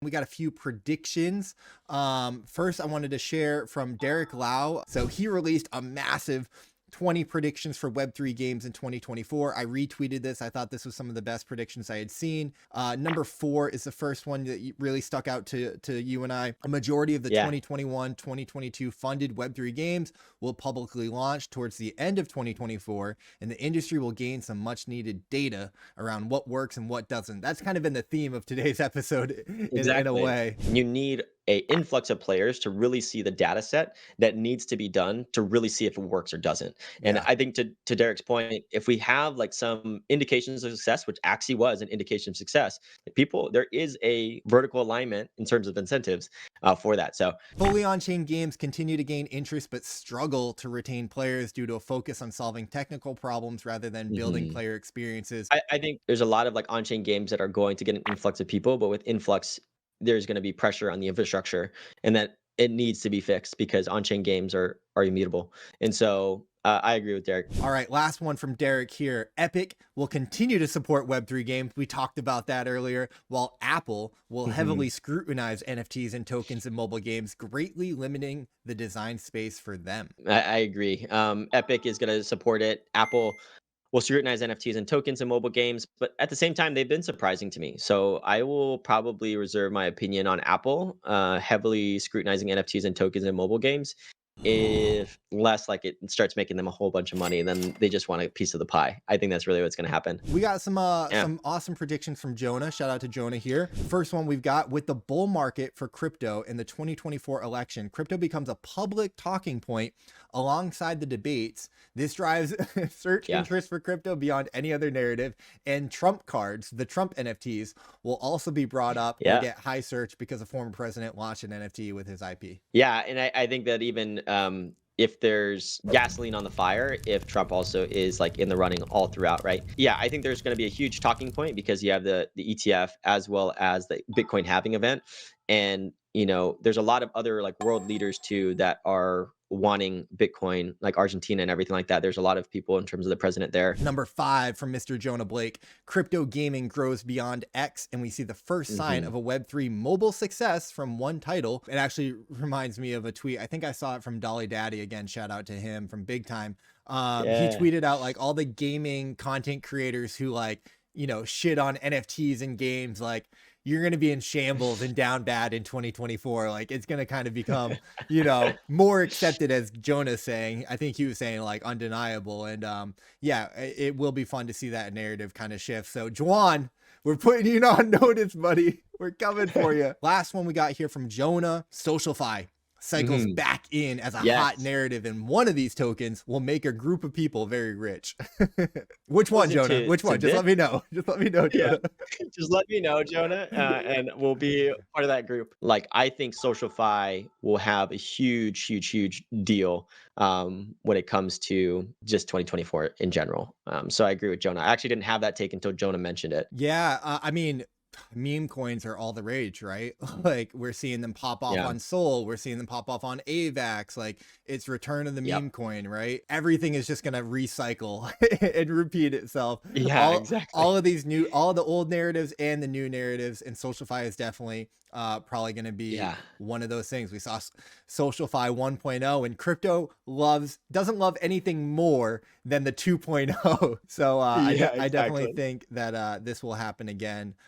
We got a few predictions. First, I wanted to share from Derek Lau. So he released a massive 20 predictions for Web3 games in 2024. I retweeted this. I thought this was some of the best predictions I had seen. Number 4 is the first one that really stuck out to you and I. A majority of the Yeah. 2021, 2022 funded Web3 games will publicly launch towards the end of 2024, and the industry will gain some much needed data around what works and what doesn't. That's kind of been the theme of today's episode in a Exactly. way. You need a influx of players to really see the data set that needs to be done to really see if it works or doesn't. And Yeah. I think to Derek's point, if we have like some indications of success, which Axie was an indication of success, there is a vertical alignment in terms of incentives for that. So Fully on-chain games continue to gain interest but struggle to retain players due to a focus on solving technical problems rather than building mhm. player experiences. I think there's a lot of like on-chain games that are going to get an influx of people, but with influx, there's going to be pressure on the infrastructure, and that it needs to be fixed because on-chain games are immutable. And so I agree with Derek. All right, last one from Derek here. Epic will continue to support Web3 games. We talked about that earlier, while Apple will Mhm. heavily scrutinize NFTs and tokens in mobile games, greatly limiting the design space for them. I agree. Epic is going to support it. Apple will scrutinize NFTs and tokens in mobile games, but at the same time, they've been surprising to me. So I will probably reserve my opinion on Apple heavily scrutinizing NFTs and tokens in mobile games. If less like it starts making them a whole bunch of money, then they just want a piece of the pie. I think that's really what's going to happen. We got some Yeah. awesome predictions from Jonah. Shout out to Jonah here. First one we've got: with the bull market for crypto in the 2024 election, crypto becomes a public talking point alongside the debates. This drives search Yeah. interest for crypto beyond any other narrative, and Trump cards, the Trump NFTs, will also be brought up and Yeah. get high search because a former president launched an NFT with his IP. Yeah, and I think that even if there's gasoline on the fire, if Trump also is like in the running all throughout, right? Yeah, I think there's going to be a huge talking point because you have the ETF as well as the Bitcoin halving event, and there's a lot of other like world leaders too that are wanting Bitcoin, like Argentina and everything like that. There's a lot of people in terms of the president there. Number 5 from Mr. Jonah Blake: crypto gaming grows beyond X, and we see the first sign Hmm. of a Web3 mobile success from one title. It actually reminds me of a tweet. I think I saw it from Dolly Daddy again. Shout out to him from Big Time. He Yeah. tweeted out like all the gaming content creators who shit on NFTs and games, like, you're going to be in shambles and down bad in 2024. Like, it's going to kind of become, more accepted, as Jonah's saying. I think he was saying like undeniable. And yeah, it will be fun to see that narrative kind of shift. So Juan, we're putting you on notice, buddy. We're coming for you. Last one we got here from Jonah: SocialFi cycles Hmm. back in as a hot Yes. narrative, and one of these tokens will make a group of people very rich. Which one, Was it Jonah? Which to one? Just this? let me know. Just let me know, Yeah. Jonah. Just let me know, Jonah, and we'll be part of that group. Like, I think SocialFi will have a huge, huge, huge deal when it comes to just 2024 in general. So I agree with Jonah. I actually didn't have that take until Jonah mentioned it. Yeah, I mean, meme coins are all the rage, right? Like, we're seeing them pop off Yeah. on Sol, we're seeing them pop off on AVAX. Like, it's return of the Yep. meme coin, right? Everything is just gonna recycle and repeat itself. Yeah. All Exactly. of these new, all the old narratives and the new narratives, and SocialFi is definitely probably gonna be Yeah. one of those things. We saw SocialFi 1.0, and crypto doesn't love anything more than the 2.0. So Yeah. I definitely Exactly. think that this will happen again.